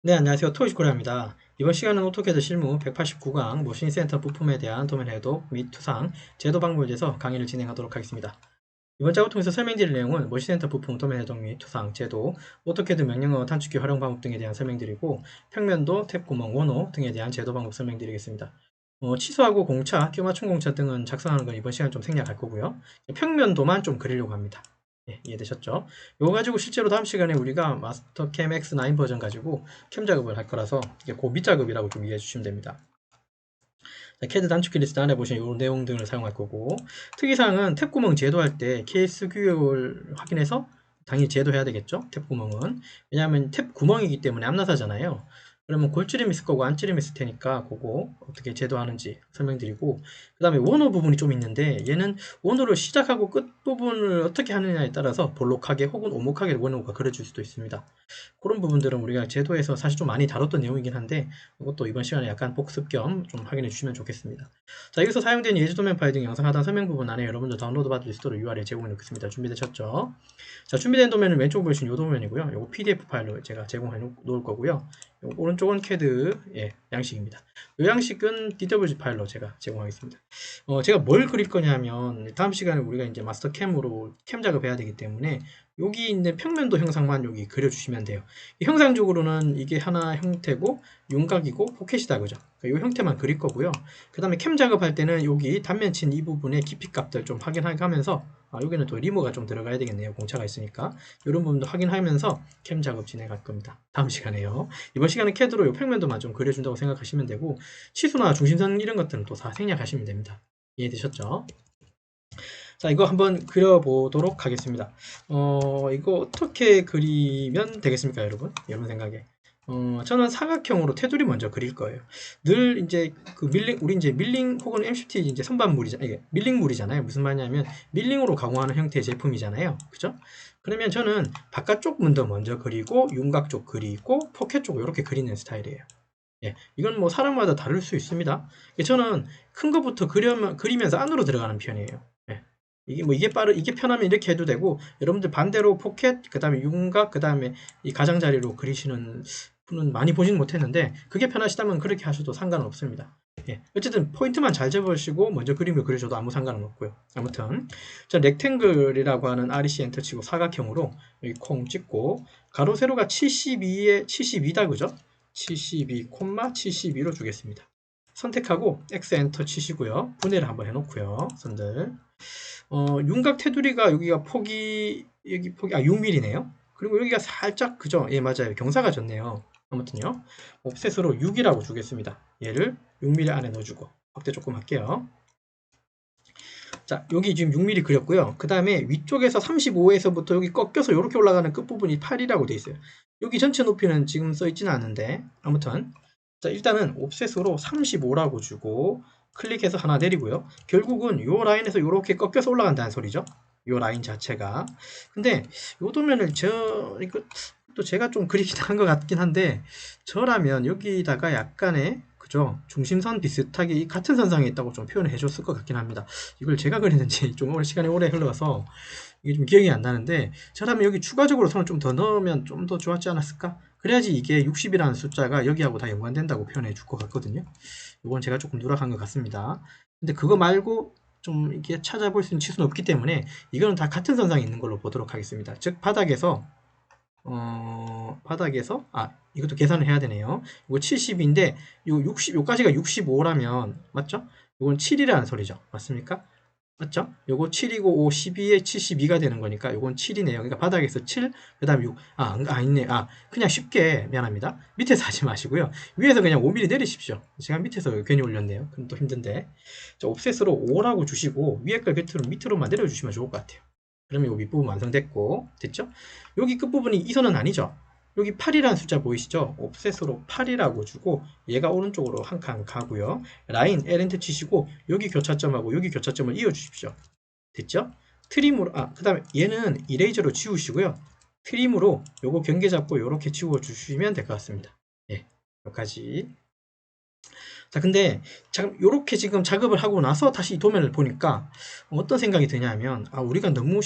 네, 안녕하세요. 토이코리아입니다. 이번 시간은 오토캐드 실무 189강 머신센터 부품에 대한 도면 해독 및 투상, 제도 방법에 대해서 강의를 진행하도록 하겠습니다. 이번 작업을 통해서 설명드릴 내용은 머신센터 부품 도면 해독 및 투상, 제도, 오토캐드 명령어 단축키 활용 방법 등에 대한 설명드리고 평면도, 탭 구멍, 원호 등에 대한 제도 방법 설명드리겠습니다. 치수하고 공차, 끼 맞춤 공차 등은 작성하는 건 이번 시간 좀 생략할 거고요. 평면도만 좀 그리려고 합니다. 예, 이해되셨죠? 이거 가지고 실제로 다음 시간에 우리가 마스터캠 X9 버전 가지고 캠 작업을 할 거라서 이게 고비 작업이라고 좀 이해해 주시면 됩니다. 자, 캐드 단축키 리스트 안에 보시면 이 내용 등을 사용할 거고, 특이사항은 탭 구멍 제도할 때 케이스 규격을 확인해서 당연히 제도해야 되겠죠? 탭 구멍은. 왜냐하면 탭 구멍이기 때문에 암나사잖아요. 그러면 골찌름 있을 거고 안찌름 있을 테니까 그거 어떻게 제도하는지 설명드리고, 그 다음에 원호 부분이 좀 있는데 얘는 원호를 시작하고 끝 부분을 어떻게 하느냐에 따라서 볼록하게 혹은 오목하게 원호가 그려질 수도 있습니다. 그런 부분들은 우리가 제도에서 사실 좀 많이 다뤘던 내용이긴 한데 이것도 이번 시간에 약간 복습 겸 좀 확인해 주시면 좋겠습니다. 자, 여기서 사용된 예제 도면 파일 등 영상 하단 설명 부분 안에 여러분들 다운로드 받을 수 있도록 URL 제공해 놓겠습니다. 준비되셨죠? 자, 준비된 도면은 왼쪽 보시는 이 도면이고요. 이거 PDF 파일로 제가 제공해 놓을 거고요. 오른쪽은 CAD 양식입니다. 이 양식은 DWG 파일로 제가 제공하겠습니다. 제가 뭘 그릴 거냐면 다음 시간에 우리가 이제 마스터 캠으로 캠 작업해야 되기 때문에 여기 있는 평면도 형상만 여기 그려주시면 돼요. 형상적으로는 이게 하나 형태고 윤곽이고 포켓이다 그죠? 이 형태만 그릴 거고요. 그 다음에 캠 작업할 때는 여기 단면 친 이 부분의 깊이 값들 좀 확인하면서 여기는 또 리모가 좀 들어가야 되겠네요. 공차가 있으니까 이런 부분도 확인하면서 캠 작업 진행할 겁니다. 다음 시간에요. 이번 시간은 CAD로 이 평면도만 좀 그려준다고 생각하시면 되고 치수나 중심선 이런 것들은 또 다 생략하시면 됩니다. 이해되셨죠? 자, 이거 한번 그려보도록 하겠습니다. 이거 어떻게 그리면 되겠습니까, 여러분? 여러분 생각에. 저는 사각형으로 테두리 먼저 그릴 거예요. 늘 이제 그 우리 이제 밀링 혹은 MCT 이제 선반물이잖아요. 이게 밀링물이잖아요. 무슨 말이냐면 밀링으로 가공하는 형태의 제품이잖아요. 그죠? 그러면 저는 바깥쪽 문도 먼저 그리고 윤곽 쪽 그리고 포켓 쪽 이렇게 그리는 스타일이에요. 예, 이건 뭐 사람마다 다를 수 있습니다. 저는 큰 것부터 그리면서 안으로 들어가는 편이에요. 예. 이게 편하면 이렇게 해도 되고, 여러분들 반대로 포켓, 그 다음에 윤곽, 그 다음에 이 가장자리로 그리시는 분은 많이 보지는 못했는데, 그게 편하시다면 그렇게 하셔도 상관은 없습니다. 예. 어쨌든 포인트만 잘 잡으시고, 먼저 그림을 그리셔도 아무 상관은 없고요. 아무튼, 자, 렉탱글이라고 하는 REC 엔터 치고 사각형으로 여기 콩 찍고, 가로 세로가 72에 72다, 그죠? 72, 72로 주겠습니다. 선택하고 X 엔터 치시고요. 분해를 한번 해놓고요. 선들. 윤곽 테두리가 여기가 여기 폭이, 6mm네요. 그리고 여기가 살짝, 그죠? 예, 맞아요. 경사가 졌네요. 아무튼요. 옵셋으로 6이라고 주겠습니다. 얘를 6mm 안에 넣어주고. 확대 조금 할게요. 자, 여기 지금 6mm 그렸고요. 그 다음에 위쪽에서 35에서부터 여기 꺾여서 이렇게 올라가는 끝부분이 8이라고 돼 있어요. 여기 전체 높이는 지금 써 있지는 않은데, 아무튼. 자, 일단은 옵셋으로 35라고 주고, 클릭해서 하나 내리고요. 결국은 요 라인에서 이렇게 꺾여서 올라간다는 소리죠. 요 라인 자체가. 근데 요 도면을 이거 또 제가 좀 그리긴 한 것 같긴 한데, 저라면 여기다가 약간의, 그죠? 중심선 비슷하게 이 같은 선상에 있다고 좀 표현을 해줬을 것 같긴 합니다. 이걸 제가 그렸는지 좀 시간이 오래 흘러서 이게 좀 기억이 안 나는데, 저라면 여기 추가적으로 선을 좀 더 넣으면 좀 더 좋았지 않았을까? 그래야지 이게 60이라는 숫자가 여기하고 다 연관된다고 표현해 줄 것 같거든요. 이건 제가 조금 누락한 것 같습니다. 근데 그거 말고 좀 이렇게 찾아볼 수 있는 치수는 없기 때문에 이거는 다 같은 선상에 있는 걸로 보도록 하겠습니다. 즉 바닥에서 이것도 계산을 해야 되네요. 이거 70인데 요 60, 요까지가 65라면 맞죠? 이건 7이라는 소리죠. 맞습니까? 맞죠? 요거 7이고 5, 12에 72가 되는 거니까 요건 7이네요. 그러니까 바닥에서 7, 그 다음에 6. 있네. 그냥 쉽게 미안합니다. 밑에서 하지 마시고요. 위에서 그냥 5mm 내리십시오. 제가 밑에서 괜히 올렸네요. 그럼 또 힘든데. 자, 옵셋으로 5라고 주시고 위에 걸 밑으로만 내려주시면 좋을 것 같아요. 그러면 요 윗부분 완성됐고, 됐죠? 여기 끝부분이 이 선은 아니죠? 여기 8이라는 숫자 보이시죠? 옵셋으로 8이라고 주고 얘가 오른쪽으로 한 칸 가고요. 라인 L엔터 치시고 여기 교차점하고 여기 교차점을 이어 주십시오. 됐죠? 트림으로 그 다음에 얘는 이레이저로 지우시고요. 트림으로 요거 경계 잡고 요렇게 지워 주시면 될 것 같습니다. 예, 여기까지. 자, 근데 요렇게 지금 작업을 하고 나서 다시 이 도면을 보니까 어떤 생각이 드냐면, 우리가 너무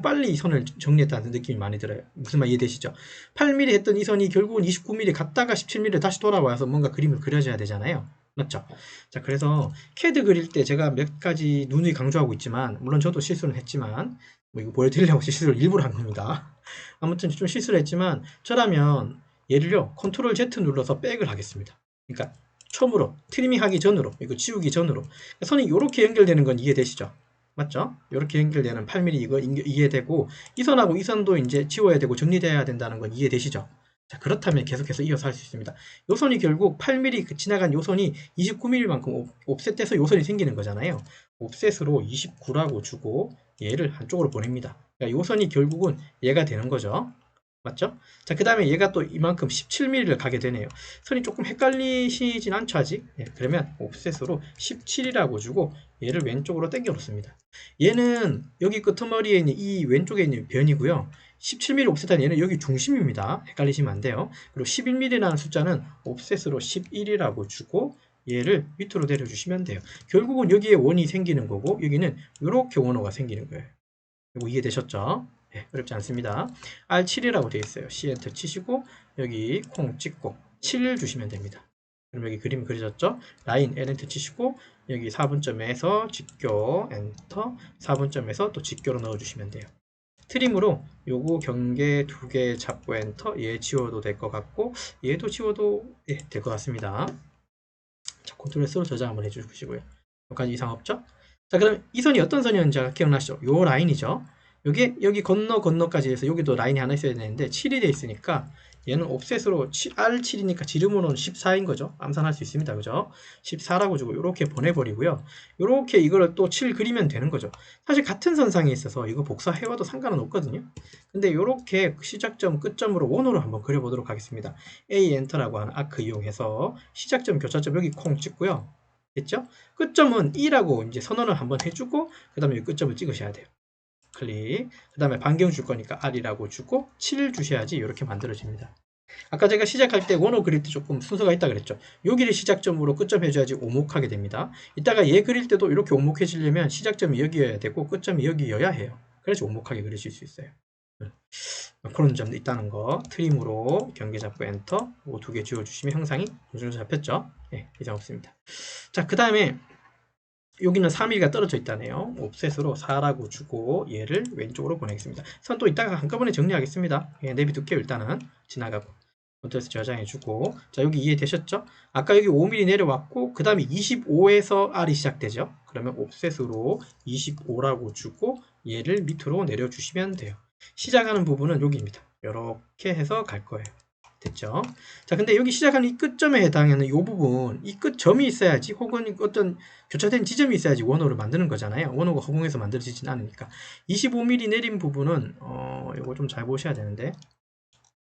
빨리 이 선을 정리했다는 느낌이 많이 들어요. 무슨 말 이해되시죠? 8mm 했던 이 선이 결국은 29mm 갔다가 17mm 다시 돌아와서 뭔가 그림을 그려줘야 되잖아요. 맞죠? 자, 그래서 CAD 그릴 때 제가 몇 가지 누누이 강조하고 있지만, 물론 저도 실수는 했지만, 뭐 이거 보여드리려고 실수를 일부러 한 겁니다. 아무튼 좀 실수를 했지만, 저라면 얘를요, 컨트롤 Z 눌러서 백을 하겠습니다. 그러니까 처음으로 트리밍 하기 전으로, 이거 지우기 전으로 선이 이렇게 연결되는 건 이해되시죠? 맞죠? 이렇게 연결되는 8mm 이거 이해되고, 이 선하고 이 선도 이제 지워야 되고 정리돼야 된다는 건 이해되시죠? 자, 그렇다면 계속해서 이어서 할 수 있습니다. 요 선이 결국 8mm 지나간 요 선이 29mm만큼 옵셋돼서 요 선이 생기는 거잖아요. 옵셋으로 29라고 주고 얘를 한쪽으로 보냅니다. 그러니까 요 선이 결국은 얘가 되는 거죠. 맞죠? 자, 그 다음에 얘가 또 이만큼 17mm를 가게 되네요. 선이 조금 헷갈리시진 않죠, 아직? 그러면 옵셋으로 17이라고 주고 얘를 왼쪽으로 당겨 놓습니다. 얘는 여기 끄트머리에 있는 이 왼쪽에 있는 변이고요. 17mm 옵셋한 얘는 여기 중심입니다. 헷갈리시면 안 돼요. 그리고 11mm라는 숫자는 옵셋으로 11이라고 주고 얘를 밑으로 내려주시면 돼요. 결국은 여기에 원이 생기는 거고 여기는 이렇게 원호가 생기는 거예요. 이거 이해되셨죠? 네, 어렵지 않습니다. R7이라고 되어 있어요. C 엔터 치시고 여기 콩 찍고 7 주시면 됩니다. 그럼 여기 그림 그려졌죠? 라인 N 엔터 치시고 여기 4분점에서 직교 엔터 4분점에서 또 직교로 넣어주시면 돼요. 트림으로 요거 경계 2개 잡고 엔터 얘 지워도 될 것 같고 얘도 지워도 될 것 같습니다. 자, 컨트롤 S로 저장 한번 해주시고요. 여기까지 이상 없죠? 자, 그럼 이 선이 어떤 선이었는지 기억나시죠? 요 라인이죠. 요게 여기 건너까지 해서 여기도 라인이 하나 있어야 되는데 7이 돼 있으니까 얘는 옵셋으로 R7이니까 지름으로는 14인 거죠. 암산할 수 있습니다. 그죠? 14라고 주고 이렇게 보내버리고요. 이렇게 이거를 또 7 그리면 되는 거죠. 사실 같은 선상에 있어서 이거 복사해와도 상관은 없거든요. 근데 이렇게 시작점, 끝점으로 원으로 한번 그려보도록 하겠습니다. A 엔터라고 하는 아크 이용해서 시작점, 교차점 여기 콩 찍고요. 됐죠? 끝점은 E라고 이제 선언을 한번 해주고 그 다음에 끝점을 찍으셔야 돼요. 클릭. 그 다음에 반경 줄 거니까 R이라고 주고 7 주셔야지 이렇게 만들어집니다. 아까 제가 시작할 때 원호 그릴 때 조금 순서가 있다 그랬죠. 여기를 시작점으로 끝점 해줘야지 오목하게 됩니다. 이따가 얘 그릴 때도 이렇게 오목해지려면 시작점이 여기여야 되고 끝점이 여기여야 해요. 그래서 오목하게 그리실 수 있어요. 그런 점도 있다는 거. 트림으로 경계 잡고 엔터 2개 지워주시면 형상이 어느 정도 잡혔죠. 이상 없습니다. 자, 그 다음에 여기는 3mm가 떨어져 있다네요. 옵셋으로 4라고 주고 얘를 왼쪽으로 보내겠습니다. 선 또 이따가 한꺼번에 정리하겠습니다. 내비둘게요. 일단은 지나가고 컨트롤에서 저장해주고. 자, 여기 이해되셨죠? 아까 여기 5mm 내려왔고 그 다음에 25에서 R이 시작되죠. 그러면 옵셋으로 25라고 주고 얘를 밑으로 내려주시면 돼요. 시작하는 부분은 여기입니다. 이렇게 해서 갈 거예요. 됐죠? 자, 근데 여기 시작하는 이 끝점에 해당하는 이 부분, 이 끝점이 있어야지, 혹은 어떤 교차된 지점이 있어야지 원호를 만드는 거잖아요. 원호가 허공에서 만들어지진 않으니까. 25mm 내린 부분은, 이거 좀 잘 보셔야 되는데,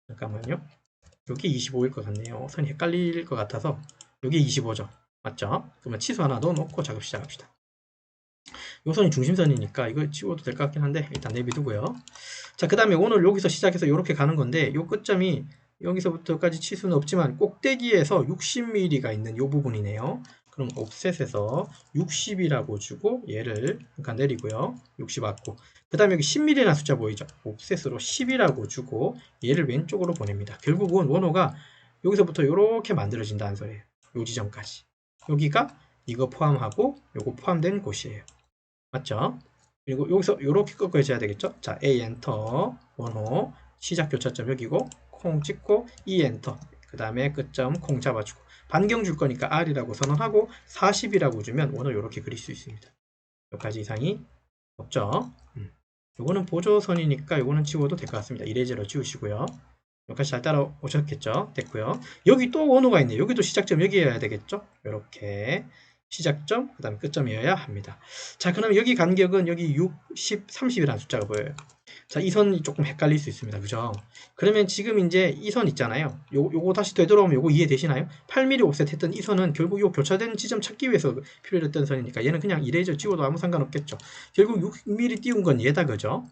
잠깐만요. 여기 25일 것 같네요. 선이 헷갈릴 것 같아서, 여기 25죠. 맞죠? 그러면 치수 하나 넣어놓고 작업 시작합시다. 요 선이 중심선이니까 이거 지워도 될 것 같긴 한데, 일단 내비두고요. 자, 그 다음에 오늘 여기서 시작해서 이렇게 가는 건데, 요 끝점이 여기서부터까지 치수는 없지만 꼭대기에서 60mm가 있는 이 부분이네요. 그럼 옵셋에서 60이라고 주고 얘를 잠깐 내리고요. 60 왔고 그 다음에 여기 10mm라는 숫자 보이죠? 옵셋으로 10이라고 주고 얘를 왼쪽으로 보냅니다. 결국은 원호가 여기서부터 이렇게 만들어진다는 소리예요. 요 지점까지. 여기가 이거 포함하고 요거 포함된 곳이에요. 맞죠? 그리고 여기서 이렇게 꺾어줘야 되겠죠? 자, A 엔터 원호 시작 교차점 여기고 콩 찍고 E 엔터 그 다음에 끝점 콩 잡아주고 반경 줄 거니까 R이라고 선언하고 40이라고 주면 원호 이렇게 그릴 수 있습니다. 여기까지 이상이 없죠? 요거는 보조선이니까 요거는 지워도 될 것 같습니다. 이레저로 지우시고요. 여기까지 잘 따라오셨겠죠? 됐고요. 여기 또 원호가 있네요. 여기도 시작점 여기여야 되겠죠? 이렇게 시작점, 그 다음에 끝점이어야 합니다. 자, 그럼 여기 간격은 여기 6, 10, 30이라는 숫자가 보여요. 자, 이 선이 조금 헷갈릴 수 있습니다. 그죠? 그러면 지금 이제 이 선 있잖아요. 요거 다시 되돌아오면 요거 이해되시나요? 8mm 옵셋 했던 이 선은 결국 요 교차된 지점 찾기 위해서 필요했던 선이니까 얘는 그냥 이레이저 지워도 아무 상관없겠죠. 결국 6mm 띄운 건 얘다. 그죠?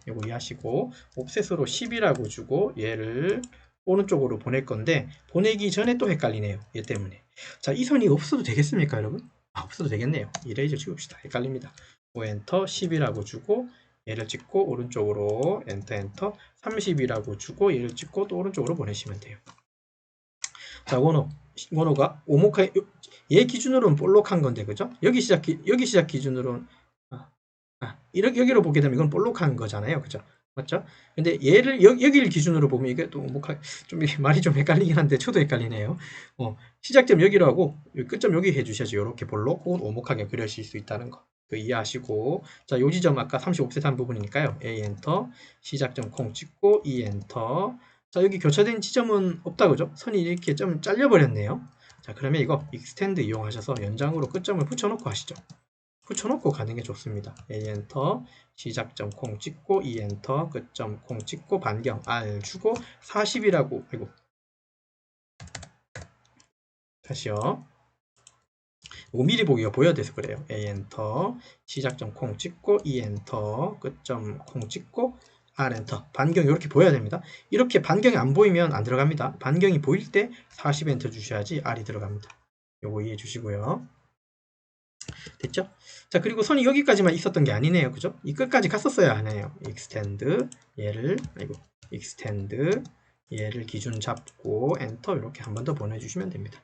요거 이해하시고 옵셋으로 10이라고 주고 얘를 오른쪽으로 보낼 건데 보내기 전에 또 헷갈리네요. 얘 때문에. 자, 이 선이 없어도 되겠습니까, 여러분? 없어도 되겠네요. 이레이저 지웁시다. 헷갈립니다. 엔터 10이라고 주고 얘를 찍고 오른쪽으로 엔터 30이라고 주고 얘를 찍고 또 오른쪽으로 보내시면 돼요. 자, 원호가 오목한 얘 기준으로는 볼록한 건데, 그죠? 여기 시작 기준으로는 여기로 보게 되면 이건 볼록한 거잖아요, 그죠? 맞죠? 근데 얘를 여기를 기준으로 보면 이게 또 좀 말이 좀 헷갈리긴 한데 저도 헷갈리네요. 시작점 여기로 하고 끝점 여기 해주셔야죠. 이렇게 볼록 혹은 오목하게 그려질 수 있다는 거. 그 이해하시고, 자, 요 지점 아까 35셋 한 부분이니까요. A 엔터, 시작점 콩 찍고 E 엔터. 자, 여기 교차된 지점은 없다, 그죠? 선이 이렇게 좀 잘려버렸네요. 자, 그러면 이거 익스텐드 이용하셔서 연장으로 끝점을 붙여놓고 하시죠. 붙여놓고 가는 게 좋습니다. A 엔터, 시작점 콩 찍고 E 엔터, 끝점 콩 찍고 반경 R 주고 40이라고, 아이고, 다시요. 이거 미리 보기가 보여야 돼서 그래요. A 엔터, 시작점 콩 찍고 E 엔터, 끝점 콩 찍고 R 엔터. 반경 이렇게 보여야 됩니다. 이렇게 반경이 안 보이면 안 들어갑니다. 반경이 보일 때 40 엔터 주셔야지 R이 들어갑니다. 요거 이해해 주시고요. 됐죠? 자, 그리고 선이 여기까지만 있었던 게 아니네요. 그죠? 이 끝까지 갔었어야 하네요. extend 얘를 기준 잡고 엔터 이렇게 한 번 더 보내주시면 됩니다.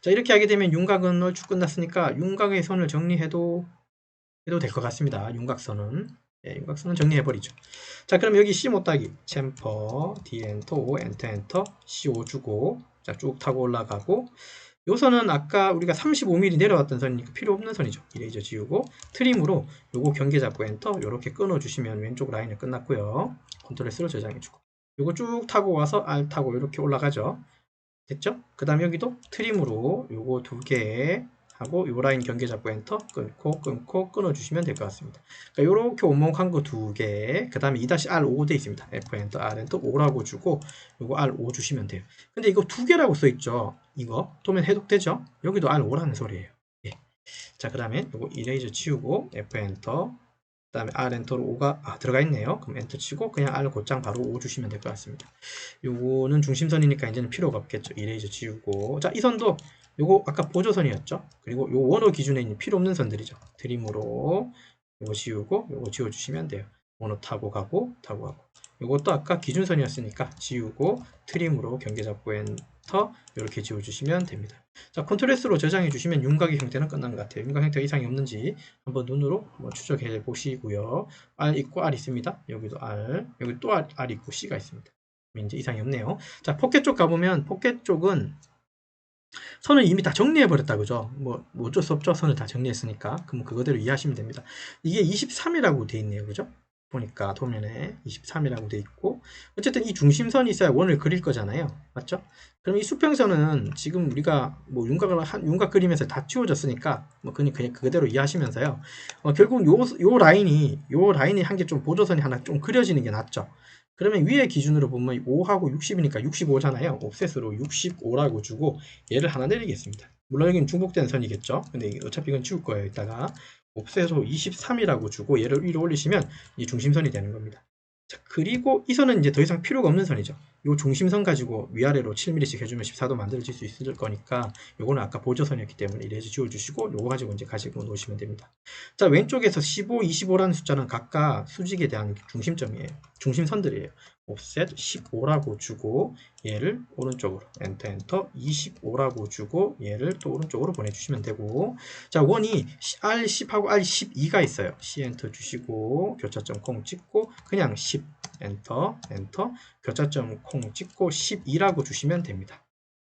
자, 이렇게 하게 되면 윤곽은 얼추 끝났으니까 윤곽의 선을 정리해도 될 것 같습니다. 윤곽선은. 윤곽선은 정리해버리죠. 자, 그럼 여기 C 못따기 챔퍼 D 엔터 O 엔터 C5 주고 자, 쭉 타고 올라가고 요 선은 아까 우리가 35mm 내려왔던 선이니까 필요 없는 선이죠. 이레이저 지우고 트림으로 요거 경계 잡고 엔터 요렇게 끊어주시면 왼쪽 라인은 끝났고요. 컨트롤 S로 저장해주고 요거 쭉 타고 와서 R 타고 이렇게 올라가죠. 됐죠? 그 다음 여기도 트림으로 요거 2개 하고 요 라인 경계 잡고 엔터 끊고 끊어주시면 될 것 같습니다. 그러니까 요렇게 오목한 거 2개 그 다음에 2-R5 돼 있습니다. F 엔터 R 엔터 5라고 주고 요거 R5 주시면 돼요. 근데 이거 2개라고 써 있죠. 이거 도면 해독되죠? 여기도 R5라는 소리예요. 예. 자, 그 다음에 요거 이레이저 치우고 F 엔터 그 다음에 R 엔터로 5가 들어가 있네요. 그럼 엔터 치고 그냥 R 곧장 바로 5 주시면 될 것 같습니다. 요거는 중심선이니까 이제는 필요가 없겠죠. 이레이저 지우고 자, 이 선도 요거 아까 보조선이었죠. 그리고 요 원호 기준에 있는 필요 없는 선들이죠. 드림으로 요거 지우고 요거 지워주시면 돼요. 원호 타고 가고 요것도 아까 기준선이었으니까 지우고 트림으로 경계 잡고 엔터 이렇게 지워주시면 됩니다. 자, 컨트롤 S로 저장해 주시면 윤곽의 형태는 끝난 것 같아요. 윤곽 형태가 이상이 없는지 한번 눈으로 추적해 보시고요. R 있고 R 있습니다. 여기도 R, 여기 또 R 있고 C가 있습니다. 이제 이상이 없네요. 자, 포켓 쪽 가보면 포켓 쪽은 선을 이미 다 정리해 버렸다, 그죠? 뭐 어쩔 수 없죠. 선을 다 정리했으니까. 그럼 그거대로 이해하시면 됩니다. 이게 23이라고 돼 있네요, 그죠? 보니까 도면에 23이라고 돼 있고 어쨌든 이 중심선이 있어야 원을 그릴 거잖아요, 맞죠? 그럼 이 수평선은 지금 우리가 뭐 윤곽 그리면서 다 치워졌으니까 뭐 그냥 그대로 이해하시면서요. 결국 요 라인이 한 개 좀 보조선이 하나 좀 그려지는 게 낫죠. 그러면 위에 기준으로 보면 5하고 60이니까 65잖아요. 옵셋으로 65라고 주고 얘를 하나 내리겠습니다. 물론 여기는 중복된 선이겠죠. 근데 어차피 이건 치울 거예요. 이따가 옵셋으로 23이라고 주고 얘를 위로 올리시면 이 중심선이 되는 겁니다. 자, 그리고 이 선은 이제 더 이상 필요가 없는 선이죠. 이 중심선 가지고 위아래로 7mm씩 해주면 14도 만들어질 수 있을 거니까 요거는 아까 보조선이었기 때문에 이래서 지워주시고 요거 가지고 이제 가지고 놓으시면 됩니다. 자, 왼쪽에서 15, 25라는 숫자는 각각 수직에 대한 중심점이에요. 중심선들이에요. 옵셋 15라고 주고 얘를 오른쪽으로 엔터 25라고 주고 얘를 또 오른쪽으로 보내주시면 되고 자, 원이 R10하고 R12가 있어요. C 엔터 주시고 교차점 콩 찍고 그냥 10 엔터 교차점 콩 찍고 12라고 주시면 됩니다.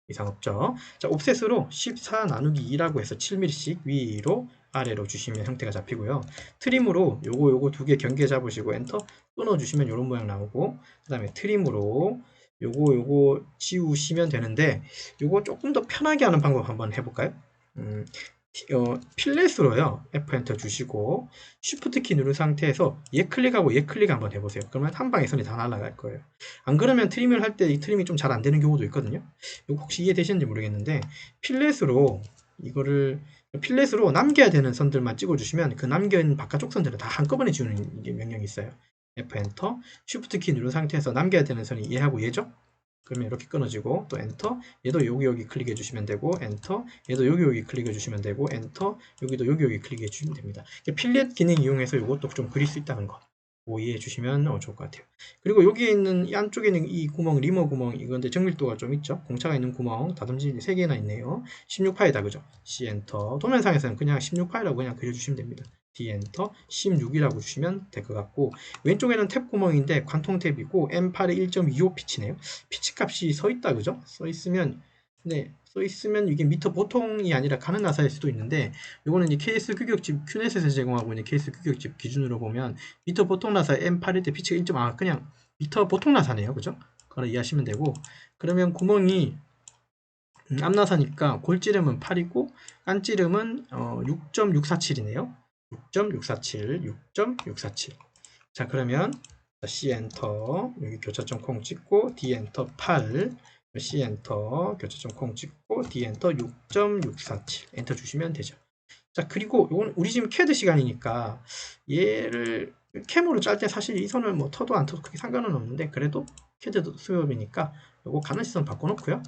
이상 없죠? 자, 옵셋으로 14 나누기 2라고 해서 7mm씩 위로 아래로 주시면 형태가 잡히고요. 트림으로 요거 2개 경계 잡으시고 엔터 끊어주시면 이런 모양 나오고 그 다음에 트림으로 요거 지우시면 되는데 요거 조금 더 편하게 하는 방법 한번 해볼까요? 필렛으로요. F 엔터 주시고 Shift 키 누른 상태에서 얘 클릭하고 얘 클릭 한번 해보세요. 그러면 한 방에 선이 다 날아갈 거예요. 안 그러면 트림을 할 때 이 트림이 좀 잘 안 되는 경우도 있거든요. 이거 혹시 이해되시는지 모르겠는데 필렛으로 남겨야 되는 선들만 찍어주시면 그 남겨있는 바깥쪽 선들은 다 한꺼번에 지우는 명령이 있어요. F 엔터 Shift 키 누른 상태에서 남겨야 되는 선이 얘하고 얘죠. 그러면 이렇게 끊어지고 또 엔터. 얘도 여기 클릭해 주시면 되고 엔터. 얘도 여기 클릭해 주시면 되고 엔터. 여기도 여기 클릭해 주시면 됩니다. 필렛 기능 이용해서 이것도 좀 그릴 수 있다는 거 이해해 주시면 좋을 것 같아요. 그리고 여기에 있는 이 안쪽에 있는 이 구멍, 리머 구멍, 이건데 정밀도가 좀 있죠. 공차가 있는 구멍 다듬지 3개나 있네요. 16파이다 그죠? C 엔터. 도면상에서는 그냥 16파이라고 그냥 그려주시면 됩니다. D 엔터 16이라고 주시면 될 것 같고, 왼쪽에는 탭 구멍인데 관통 탭이고 M8에 1.25 피치네요. 피치 값이 서 있다 그죠? 써 있으면 이게 미터 보통이 아니라 가는 나사일 수도 있는데, 요거는 이 케이스 규격집 큐넷에서 제공하고 있는 케이스 규격집 기준으로 보면 미터 보통 나사 M8일 때 피치가 1. 그냥 미터 보통 나사네요. 그죠? 그걸 이해하시면 되고, 그러면 구멍이 앞나사니까 골지름은 8이고 깐지름은 6.647이네요. 6.647, 6.647. 자, 그러면 C 엔터, 여기 교차점 콩 찍고 D 엔터 8, C 엔터, 교차점 콩 찍고 D 엔터 6.647 엔터 주시면 되죠. 자, 그리고 이건 우리 지금 캐드 시간이니까 얘를 캠으로 짤 때 사실 이 선을 뭐 터도 안 터도 크게 상관은 없는데, 그래도 캐드 수업이니까 요거 가는 시선 바꿔놓고요.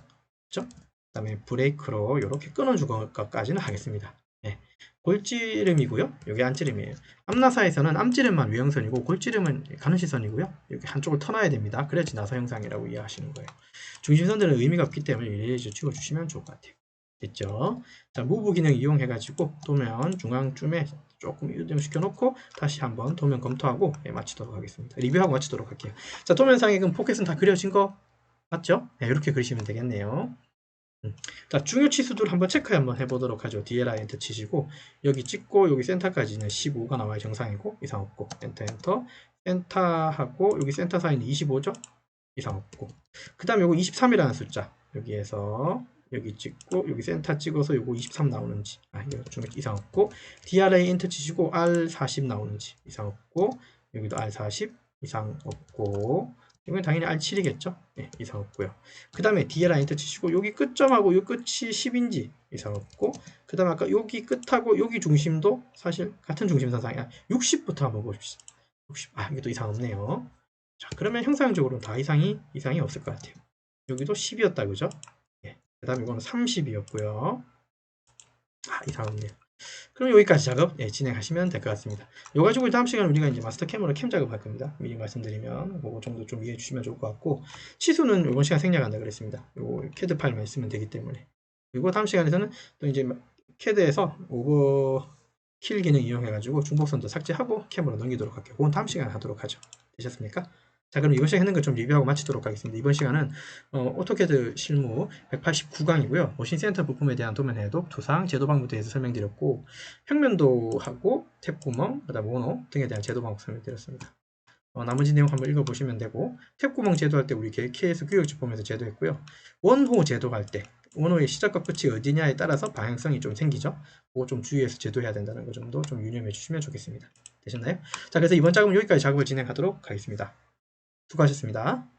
그렇죠? 그 다음에 브레이크로 이렇게 끊어주는 것까지는 하겠습니다. 네. 골지름이고요. 여기 안지름이에요. 앞나사에서는 앞지름만 외형선이고 골지름은 가는 시선이고요. 여기 한쪽을 터놔야 됩니다. 그래야지 나사 형상이라고 이해하시는 거예요. 중심선들은 의미가 없기 때문에 이래서 찍어주시면 좋을 것 같아요. 됐죠? 자, 무브 기능 이용해가지고 도면 중앙쯤에 조금 이동시켜 놓고 다시 한번 도면 검토하고 마치도록 하겠습니다. 리뷰하고 마치도록 할게요. 자, 도면상에 그럼 포켓은 다 그려진 거 맞죠? 네, 이렇게 그리시면 되겠네요. 자, 중요 치수들 한번 체크 한번 해보도록 하죠. DLI 엔터 치시고 여기 찍고 여기 센터까지는 15가 나와야 정상이고 이상 없고, 엔터 센터하고 여기 센터 사이는 25죠? 이상 없고, 그 다음에 요거 23이라는 숫자 여기에서 여기 찍고 여기 센터 찍어서 요거 23 나오는지 이거 좀 이상 없고, DRI 엔터 치시고 R40 나오는지 이상 없고, 여기도 R40 이상 없고, 이건 당연히 R7이겠죠? 네, 이상 없고요. 그 다음에 DLI 엔터 치시고 여기 끝점하고 요 끝이 10인지 이상 없고, 그 다음에 아까 여기 끝하고 여기 중심도 사실 같은 중심선상이야. 60부터 한번 보십시오. 60. 이게 또 이상 없네요. 자, 그러면 형상적으로는 다 이상이 없을 것 같아요. 여기도 10이었다 그죠? 네. 그 다음에 이거는 30이었고요. 이상 없네요. 그럼 여기까지 작업 진행하시면 될 것 같습니다. 요 가지고 다음 시간에 우리가 이제 마스터 캠으로 캠 작업할 겁니다. 미리 말씀드리면 그거 정도 좀 이해해 주시면 좋을 것 같고, 치수는 이번 시간 생략한다 그랬습니다. 요 캐드 파일만 있으면 되기 때문에. 그리고 다음 시간에서는 또 이제 캐드에서 오버킬 기능 이용해 가지고 중복선도 삭제하고 캠으로 넘기도록 할게요. 그건 다음 시간에 하도록 하죠. 되셨습니까? 자, 그럼 이번 시간에 했는 거 좀 리뷰하고 마치도록 하겠습니다. 이번 시간은 오토캐드 실무 189강이고요. 머신 센터 부품에 대한 도면 해독, 투상, 제도 방법에 대해서 설명드렸고, 평면도하고 탭구멍, 그 다음 원호 등에 대한 제도 방법 설명드렸습니다. 나머지 내용 한번 읽어보시면 되고, 탭구멍 제도할 때 우리 KS 규격집 보면서 제도했고요. 원호 제도할 때 원호의 시작과 끝이 어디냐에 따라서 방향성이 좀 생기죠. 그거 좀 주의해서 제도해야 된다는 거 정도 좀 유념해 주시면 좋겠습니다. 되셨나요? 자, 그래서 이번 작업은 여기까지 작업을 진행하도록 하겠습니다. 수고하셨습니다.